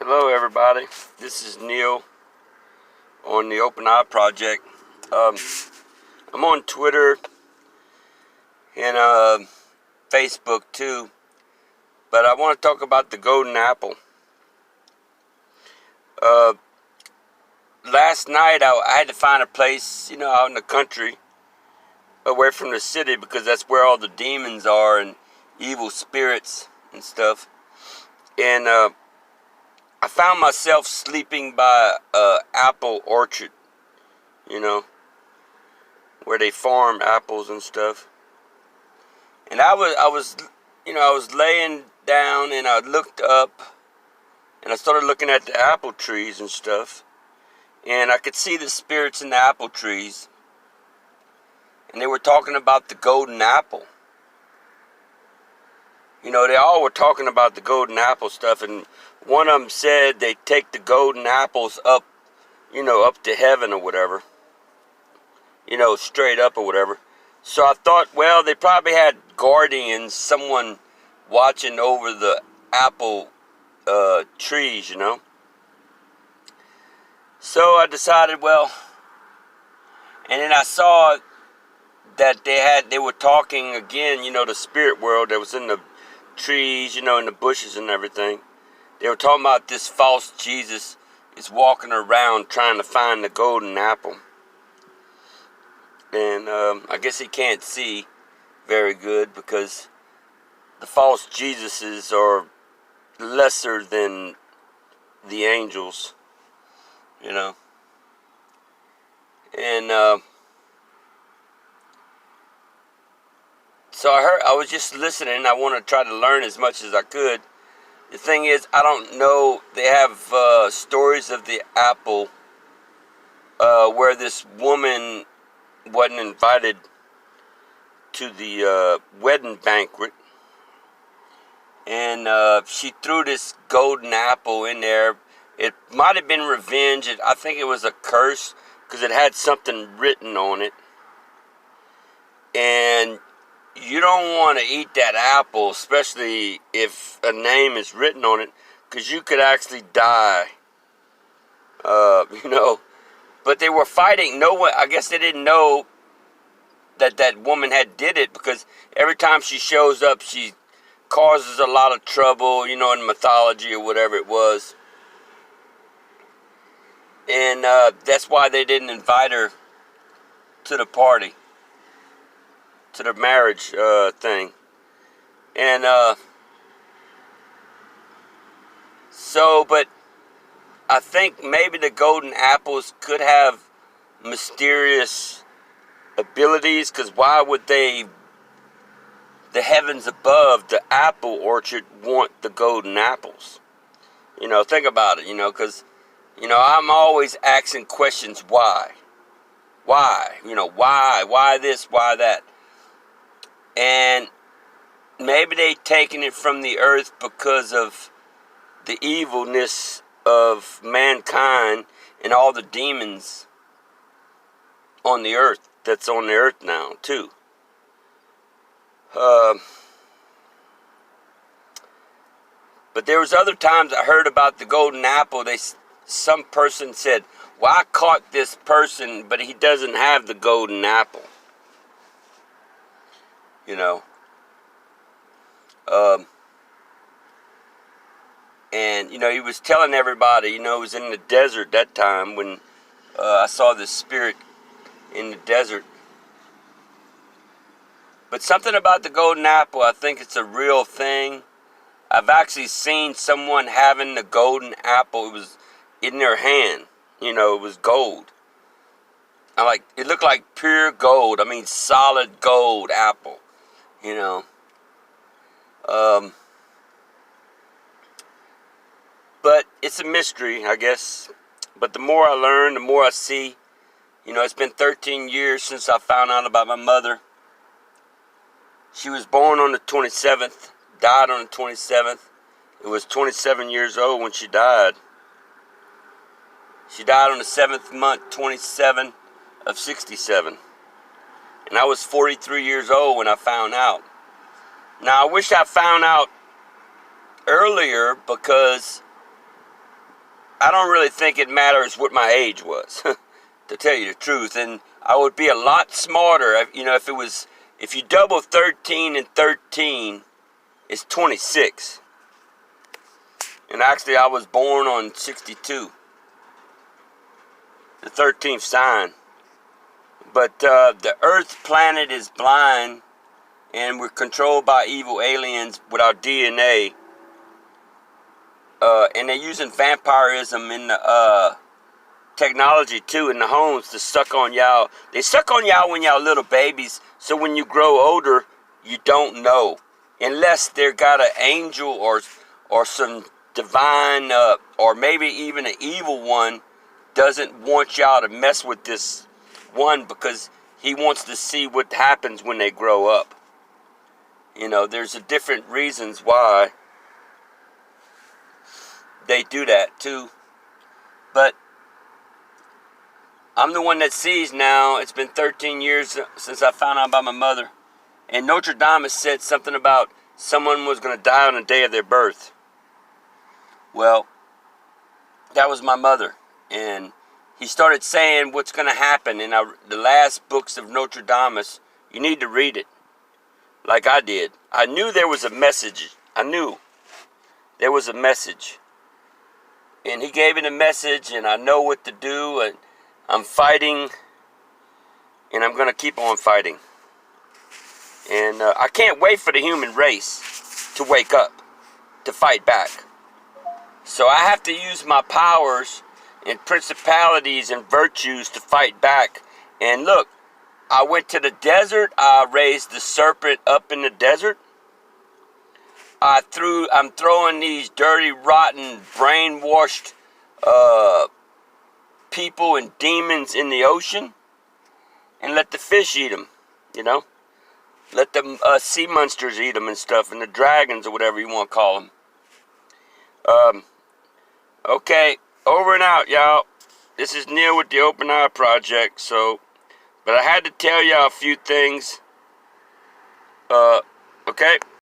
Hello everybody, this is Neil on the Open Eye Project. I'm on Twitter and Facebook too, but I want to talk about the golden apple. Last night I had to find a place, out in the country, away from the city, because that's where all the demons are and evil spirits and stuff. And I found myself sleeping by an apple orchard, where they farm apples and stuff. And I was laying down and I looked up and I started looking at the apple trees and stuff. And I could see the spirits in the apple trees. And they were talking about the golden apple. They all were talking about the golden apple stuff, and one of them said they take the golden apples up, up to heaven or whatever. Straight up or whatever. So I thought, well, they probably had guardians, someone watching over the apple trees, So I decided, well, and then I saw that they were talking again, the spirit world that was in the trees, in the bushes and everything. They were talking about this false Jesus is walking around trying to find the golden apple. And I guess he can't see very good, because the false Jesuses are lesser than the angels, And so I was just listening. I want to try to learn as much as I could. The thing is, I don't know. They have stories of the apple where this woman wasn't invited to the wedding banquet, and she threw this golden apple in there. It might have been revenge. I think it was a curse, because it had something written on it. And you don't want to eat that apple, especially if a name is written on it, because you could actually die. But they were fighting. No one, I guess they didn't know that woman had did it, because every time she shows up, she causes a lot of trouble, in mythology or whatever it was. And that's why they didn't invite her to the party, to the marriage thing. And but I think maybe the golden apples could have mysterious abilities, because why would the heavens above, the apple orchard, want the golden apples? Think about it, because, I'm always asking questions, why? Why? Why this, why that? And maybe they taken it from the earth because of the evilness of mankind and all the demons on the earth, that's on the earth now too. But there was other times I heard about the golden apple. Some person said, well, I caught this person, but he doesn't have the golden apple. And he was telling everybody, he was in the desert that time when I saw this spirit in the desert. But something about the golden apple, I think it's a real thing. I've actually seen someone having the golden apple. It was in their hand. It was gold. It looked like pure gold. I mean, solid gold apple. But it's a mystery, I guess. But the more I learn, the more I see. It's been 13 years since I found out about my mother. She was born on the 27th, died on the 27th. It was 27 years old when she died. She died on the 7th month, 27 of 67. And I was 43 years old when I found out. Now, I wish I found out earlier, because I don't really think it matters what my age was, to tell you the truth. And I would be a lot smarter, you know, if you double 13 and 13, it's 26. And actually, I was born on 62, the 13th sign. But the Earth planet is blind, and we're controlled by evil aliens with our DNA. And they're using vampirism in the technology too in the homes to suck on y'all. They suck on y'all when y'all little babies, so when you grow older, you don't know, unless they got an angel or some divine or maybe even an evil one doesn't want y'all to mess with this one because he wants to see what happens when they grow up. You know, there's a different reasons why they do that too. But I'm the one that sees now. It's been 13 years since I found out about my mother. And Notre Dame said something about someone was going to die on the day of their birth. Well, that was my mother. And he started saying what's going to happen in the last books of Notre Dame. You need to read it like I did. I knew there was a message. I knew there was a message. And he gave it a message, and I know what to do, and I'm fighting, and I'm going to keep on fighting. And I can't wait for the human race to wake up, to fight back. So I have to use my powers and principalities and virtues to fight back. And look, I went to the desert. I raised the serpent up in the desert. I'm throwing these dirty, rotten, brainwashed people and demons in the ocean, and let the fish eat them, you know? Let the sea monsters eat them and stuff, and the dragons or whatever you want to call them. Okay, over and out, y'all. This is Neil with the Open Eye Project, but I had to tell y'all a few things. Okay?